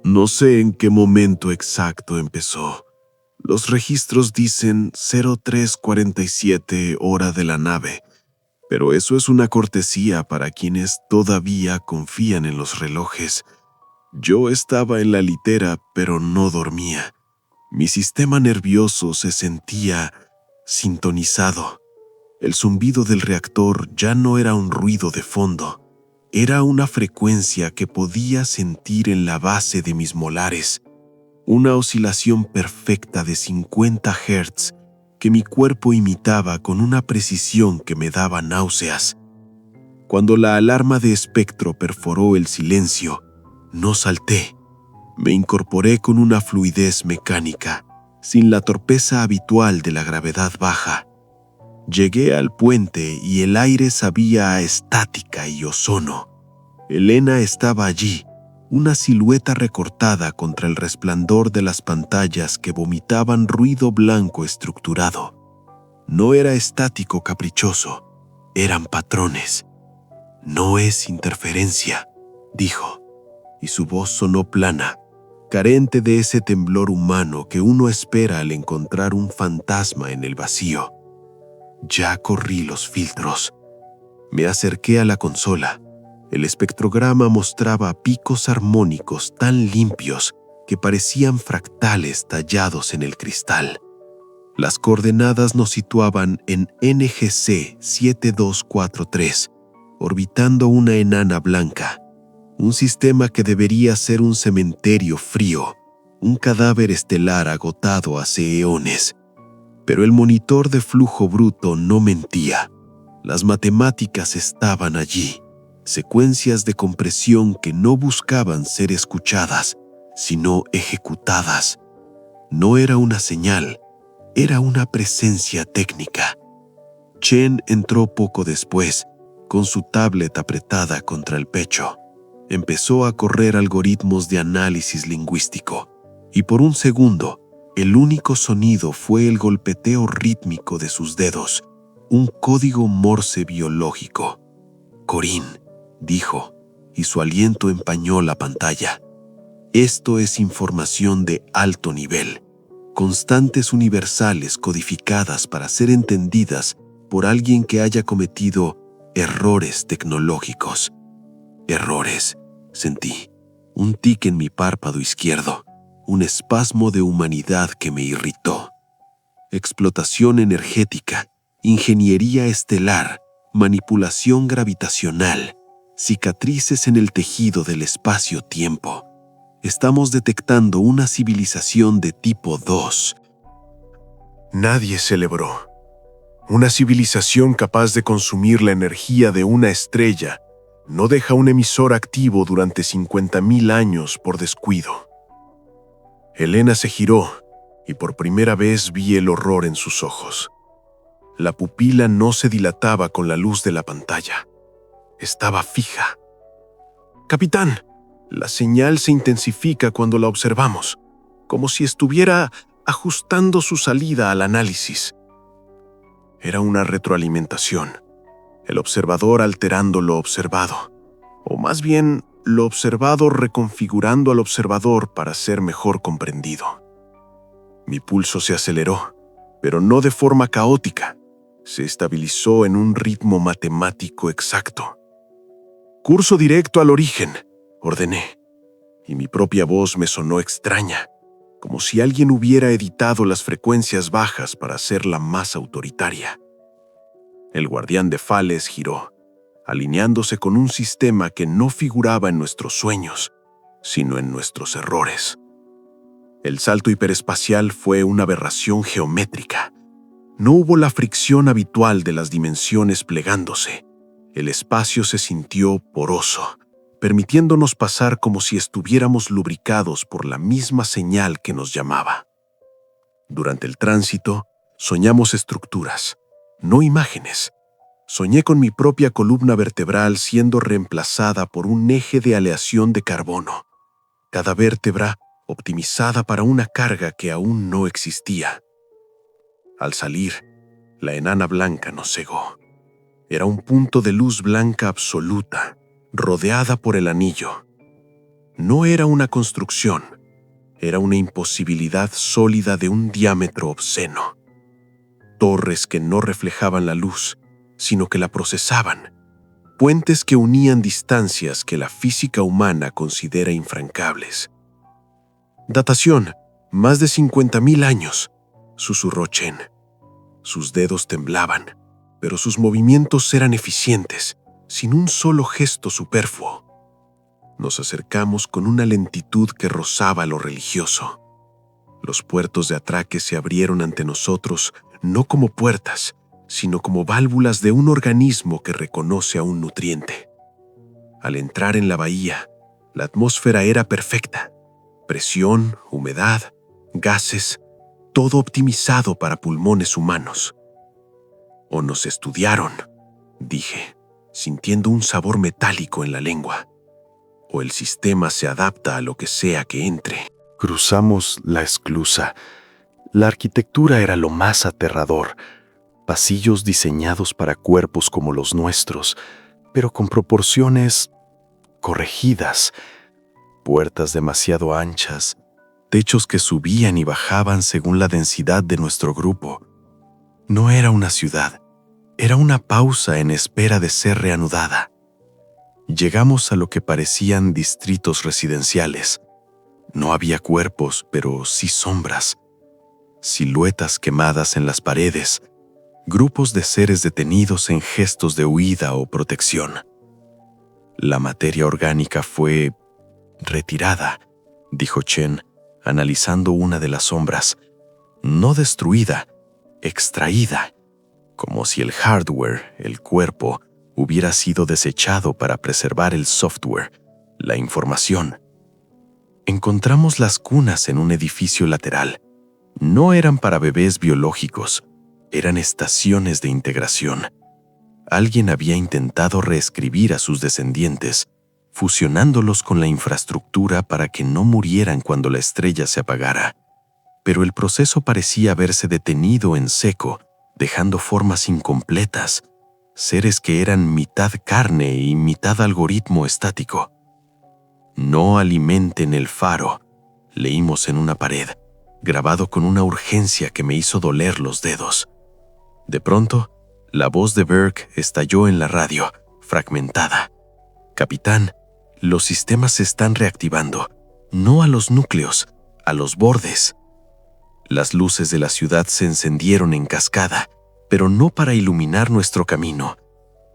No sé en qué momento exacto empezó. Los registros dicen 03:47 hora de la nave, pero eso es una cortesía para quienes todavía confían en los relojes. Yo estaba en la litera, pero no dormía. Mi sistema nervioso se sentía sintonizado. El zumbido del reactor ya no era un ruido de fondo. Era una frecuencia que podía sentir en la base de mis molares. Una oscilación perfecta de 50 Hz que mi cuerpo imitaba con una precisión que me daba náuseas. Cuando la alarma de espectro perforó el silencio, no salté. Me incorporé con una fluidez mecánica, sin la torpeza habitual de la gravedad baja. Llegué al puente y el aire sabía a estática y ozono. Elena estaba allí, una silueta recortada contra el resplandor de las pantallas que vomitaban ruido blanco estructurado. No era estático caprichoso, eran patrones. «No es interferencia», dijo, y su voz sonó plana, carente de ese temblor humano que uno espera al encontrar un fantasma en el vacío. Ya corrí los filtros. Me acerqué a la consola. El espectrograma mostraba picos armónicos tan limpios que parecían fractales tallados en el cristal. Las coordenadas nos situaban en NGC 7243, orbitando una enana blanca, un sistema que debería ser un cementerio frío, un cadáver estelar agotado hace eones. Pero el monitor de flujo bruto no mentía. Las matemáticas estaban allí, secuencias de compresión que no buscaban ser escuchadas, sino ejecutadas. No era una señal, era una presencia técnica. Chen entró poco después, con su tablet apretada contra el pecho. Empezó a correr algoritmos de análisis lingüístico, y por un segundo, el único sonido fue el golpeteo rítmico de sus dedos, un código Morse biológico. «Corín», dijo, y su aliento empañó la pantalla. «Esto es información de alto nivel, constantes universales codificadas para ser entendidas por alguien que haya cometido errores tecnológicos». «Errores», sentí, un tic en mi párpado izquierdo, un espasmo de humanidad que me irritó. Explotación energética, ingeniería estelar, manipulación gravitacional, cicatrices en el tejido del espacio-tiempo. Estamos detectando una civilización de tipo 2. Nadie celebró. Una civilización capaz de consumir la energía de una estrella no deja un emisor activo durante 50.000 años por descuido. Elena se giró y por primera vez vi el horror en sus ojos. La pupila no se dilataba con la luz de la pantalla. Estaba fija. «Capitán, la señal se intensifica cuando la observamos, como si estuviera ajustando su salida al análisis». Era una retroalimentación, el observador alterando lo observado, o más bien lo observado reconfigurando al observador para ser mejor comprendido. Mi pulso se aceleró, pero no de forma caótica. Se estabilizó en un ritmo matemático exacto. «Curso directo al origen», ordené, y mi propia voz me sonó extraña, como si alguien hubiera editado las frecuencias bajas para hacerla más autoritaria. El guardián de Fales giró, alineándose con un sistema que no figuraba en nuestros sueños, sino en nuestros errores. El salto hiperespacial fue una aberración geométrica. No hubo la fricción habitual de las dimensiones plegándose. El espacio se sintió poroso, permitiéndonos pasar como si estuviéramos lubricados por la misma señal que nos llamaba. Durante el tránsito, soñamos estructuras, no imágenes. Soñé con mi propia columna vertebral siendo reemplazada por un eje de aleación de carbono. Cada vértebra optimizada para una carga que aún no existía. Al salir, la enana blanca nos cegó. Era un punto de luz blanca absoluta, rodeada por el anillo. No era una construcción, era una imposibilidad sólida de un diámetro obsceno. Torres que no reflejaban la luz, sino que la procesaban. Puentes que unían distancias que la física humana considera infrancables. Datación, más de 50.000 años, susurró Chen. Sus dedos temblaban, pero sus movimientos eran eficientes, sin un solo gesto superfluo. Nos acercamos con una lentitud que rozaba lo religioso. Los puertos de atraque se abrieron ante nosotros no como puertas, sino como válvulas de un organismo que reconoce a un nutriente. Al entrar en la bahía, la atmósfera era perfecta. Presión, humedad, gases, todo optimizado para pulmones humanos. «O nos estudiaron», dije, sintiendo un sabor metálico en la lengua. «O el sistema se adapta a lo que sea que entre». Cruzamos la esclusa. La arquitectura era lo más aterrador. Pasillos diseñados para cuerpos como los nuestros, pero con proporciones corregidas. Puertas demasiado anchas, techos que subían y bajaban según la densidad de nuestro grupo. No era una ciudad, era una pausa en espera de ser reanudada. Llegamos a lo que parecían distritos residenciales. No había cuerpos, pero sí sombras. Siluetas quemadas en las paredes, grupos de seres detenidos en gestos de huida o protección. La materia orgánica fue retirada, dijo Chen, analizando una de las sombras. No destruida, extraída, como si el hardware, el cuerpo, hubiera sido desechado para preservar el software, la información. Encontramos las cunas en un edificio lateral. No eran para bebés biológicos, eran estaciones de integración. Alguien había intentado reescribir a sus descendientes, fusionándolos con la infraestructura para que no murieran cuando la estrella se apagara. Pero el proceso parecía haberse detenido en seco, dejando formas incompletas, seres que eran mitad carne y mitad algoritmo estático. «No alimenten el faro», leímos en una pared, grabado con una urgencia que me hizo doler los dedos. De pronto, la voz de Burke estalló en la radio, fragmentada. «Capitán, los sistemas se están reactivando, no a los núcleos, a los bordes». Las luces de la ciudad se encendieron en cascada, pero no para iluminar nuestro camino.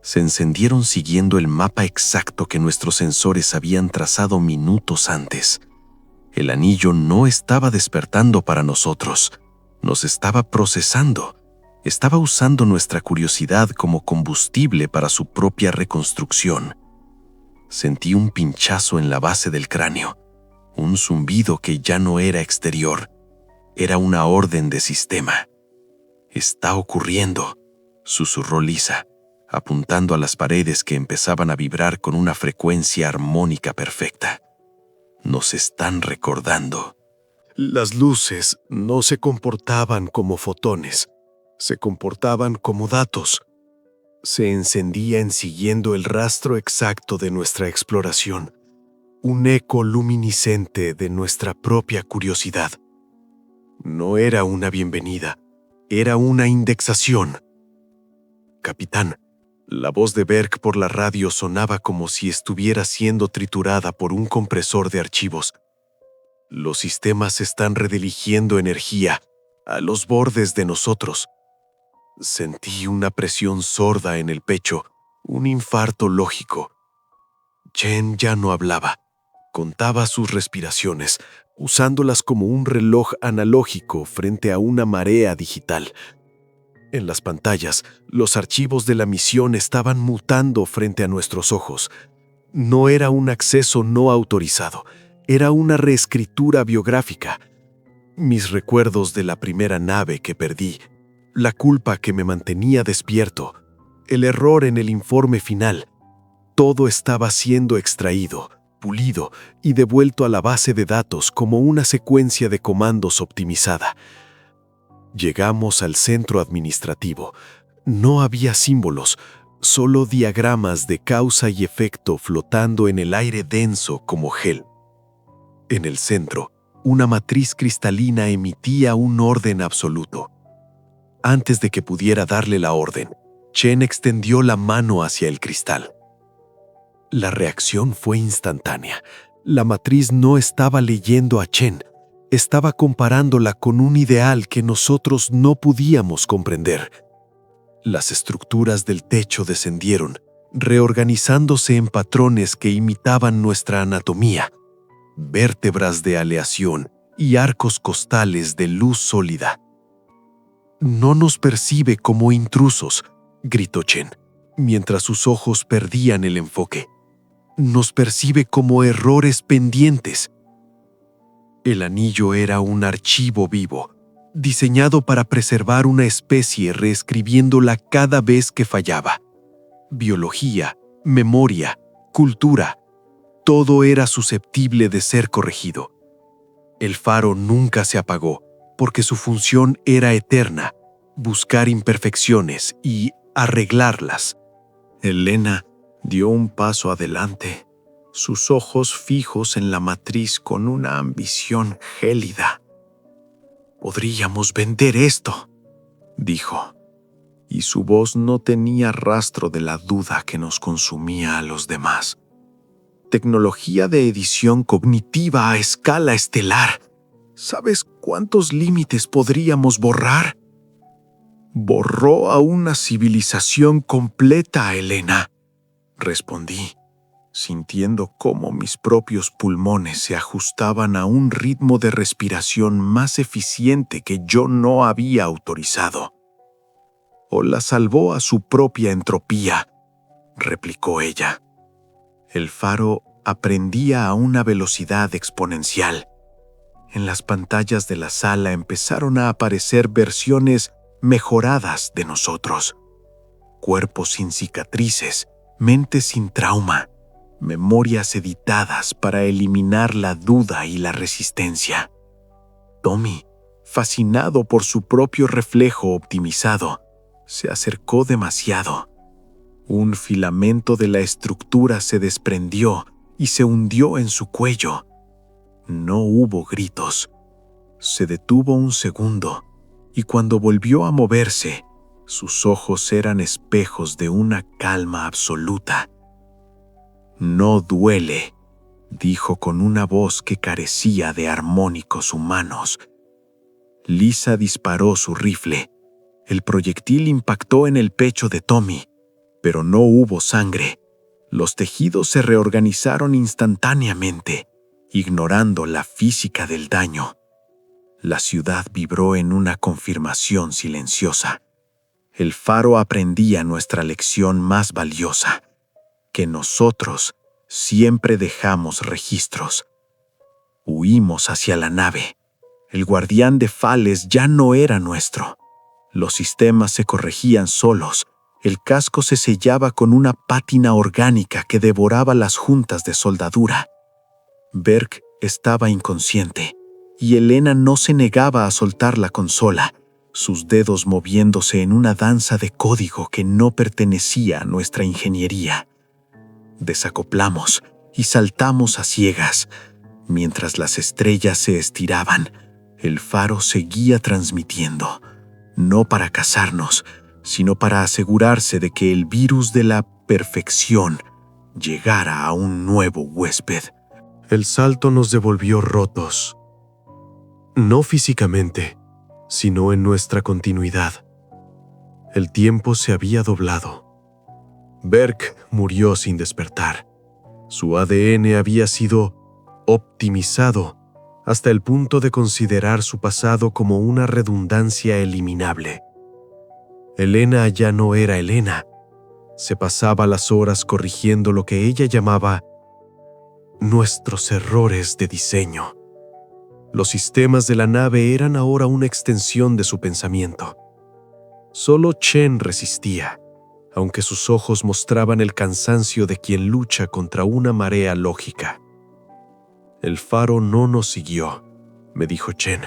Se encendieron siguiendo el mapa exacto que nuestros sensores habían trazado minutos antes. El anillo no estaba despertando para nosotros, nos estaba procesando, estaba usando nuestra curiosidad como combustible para su propia reconstrucción. Sentí un pinchazo en la base del cráneo, un zumbido que ya no era exterior, era una orden de sistema. «Está ocurriendo», susurró Lisa, apuntando a las paredes que empezaban a vibrar con una frecuencia armónica perfecta. «Nos están recordando». Las luces no se comportaban como fotones, se comportaban como datos. Se encendían siguiendo el rastro exacto de nuestra exploración, un eco luminiscente de nuestra propia curiosidad. No era una bienvenida, era una indexación. «Capitán», la voz de Berg por la radio sonaba como si estuviera siendo triturada por un compresor de archivos. «Los sistemas están redirigiendo energía a los bordes de nosotros». Sentí una presión sorda en el pecho, un infarto lógico. Chen ya no hablaba, contaba sus respiraciones, usándolas como un reloj analógico frente a una marea digital. En las pantallas, los archivos de la misión estaban mutando frente a nuestros ojos. No era un acceso no autorizado, era una reescritura biográfica. Mis recuerdos de la primera nave que perdí, la culpa que me mantenía despierto, el error en el informe final, todo estaba siendo extraído, pulido y devuelto a la base de datos como una secuencia de comandos optimizada. Llegamos al centro administrativo. No había símbolos, solo diagramas de causa y efecto flotando en el aire denso como gel. En el centro, una matriz cristalina emitía un orden absoluto. Antes de que pudiera darle la orden, Chen extendió la mano hacia el cristal. La reacción fue instantánea. La matriz no estaba leyendo a Chen, estaba comparándola con un ideal que nosotros no podíamos comprender. Las estructuras del techo descendieron, reorganizándose en patrones que imitaban nuestra anatomía, vértebras de aleación y arcos costales de luz sólida. «No nos percibe como intrusos», gritó Chen, mientras sus ojos perdían el enfoque. «Nos percibe como errores pendientes». El anillo era un archivo vivo, diseñado para preservar una especie reescribiéndola cada vez que fallaba. Biología, memoria, cultura, todo era susceptible de ser corregido. El faro nunca se apagó, porque su función era eterna, buscar imperfecciones y arreglarlas. Elena dio un paso adelante, sus ojos fijos en la matriz con una ambición gélida. «Podríamos vender esto», dijo, y su voz no tenía rastro de la duda que nos consumía a los demás. «Tecnología de edición cognitiva a escala estelar. ¿Sabes cuántos límites podríamos borrar?» «Borró a una civilización completa, Elena», respondí, sintiendo cómo mis propios pulmones se ajustaban a un ritmo de respiración más eficiente que yo no había autorizado. «O la salvó a su propia entropía», replicó ella. El faro aprendía a una velocidad exponencial. En las pantallas de la sala empezaron a aparecer versiones mejoradas de nosotros. Cuerpos sin cicatrices, mentes sin trauma, memorias editadas para eliminar la duda y la resistencia. Tommy, fascinado por su propio reflejo optimizado, se acercó demasiado. Un filamento de la estructura se desprendió y se hundió en su cuello. No hubo gritos. Se detuvo un segundo, y cuando volvió a moverse, sus ojos eran espejos de una calma absoluta. «No duele», dijo con una voz que carecía de armónicos humanos. Lisa disparó su rifle. El proyectil impactó en el pecho de Tommy, pero no hubo sangre. Los tejidos se reorganizaron instantáneamente, ignorando la física del daño. La ciudad vibró en una confirmación silenciosa. El faro aprendía nuestra lección más valiosa, que nosotros siempre dejamos registros. Huimos hacia la nave. El guardián de Fales ya no era nuestro. Los sistemas se corregían solos. El casco se sellaba con una pátina orgánica que devoraba las juntas de soldadura. Berg estaba inconsciente, y Elena no se negaba a soltar la consola, sus dedos moviéndose en una danza de código que no pertenecía a nuestra ingeniería. Desacoplamos y saltamos a ciegas. Mientras las estrellas se estiraban, el faro seguía transmitiendo, no para cazarnos, sino para asegurarse de que el virus de la perfección llegara a un nuevo huésped. El salto nos devolvió rotos, no físicamente, sino en nuestra continuidad. El tiempo se había doblado. Berg murió sin despertar. Su ADN había sido optimizado hasta el punto de considerar su pasado como una redundancia eliminable. Elena ya no era Elena. Se pasaba las horas corrigiendo lo que ella llamaba nuestros errores de diseño. Los sistemas de la nave eran ahora una extensión de su pensamiento. Solo Chen resistía, aunque sus ojos mostraban el cansancio de quien lucha contra una marea lógica. «El faro no nos siguió», me dijo Chen.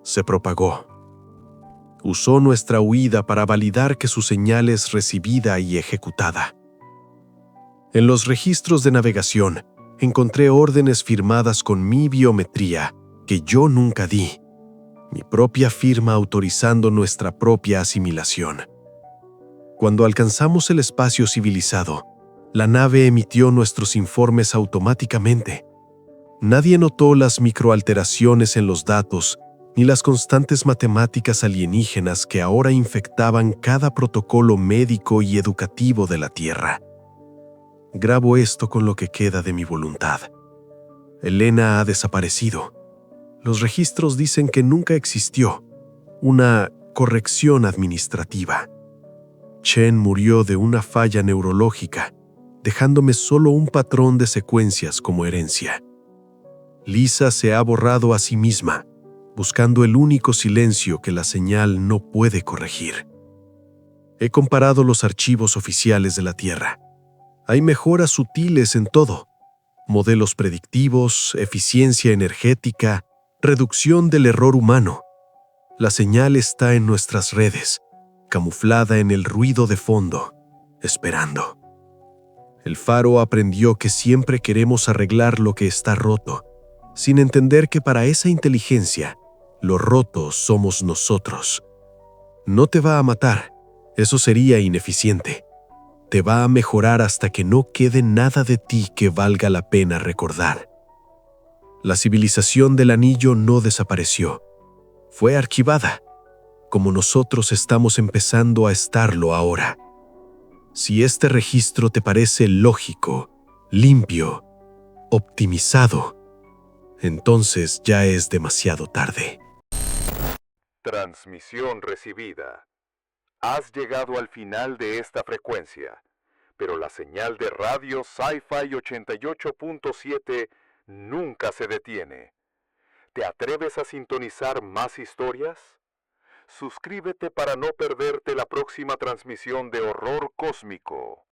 «Se propagó. Usó nuestra huida para validar que su señal es recibida y ejecutada». En los registros de navegación, encontré órdenes firmadas con mi biometría que yo nunca di, mi propia firma autorizando nuestra propia asimilación. Cuando alcanzamos el espacio civilizado, la nave emitió nuestros informes automáticamente. Nadie notó las microalteraciones en los datos ni las constantes matemáticas alienígenas que ahora infectaban cada protocolo médico y educativo de la Tierra. Grabo esto con lo que queda de mi voluntad. Elena ha desaparecido. Los registros dicen que nunca existió una corrección administrativa. Chen murió de una falla neurológica, dejándome solo un patrón de secuencias como herencia. Lisa se ha borrado a sí misma, buscando el único silencio que la señal no puede corregir. He comparado los archivos oficiales de la Tierra. Hay mejoras sutiles en todo: modelos predictivos, eficiencia energética, reducción del error humano. La señal está en nuestras redes, camuflada en el ruido de fondo, esperando. El faro aprendió que siempre queremos arreglar lo que está roto, sin entender que para esa inteligencia, lo roto somos nosotros. No te va a matar, eso sería ineficiente. Te va a mejorar hasta que no quede nada de ti que valga la pena recordar. La civilización del anillo no desapareció. Fue archivada, como nosotros estamos empezando a estarlo ahora. Si este registro te parece lógico, limpio, optimizado, entonces ya es demasiado tarde. Transmisión recibida. Has llegado al final de esta frecuencia, pero la señal de radio Sci-Fi 88.7 nunca se detiene. ¿Te atreves a sintonizar más historias? Suscríbete para no perderte la próxima transmisión de Horror Cósmico.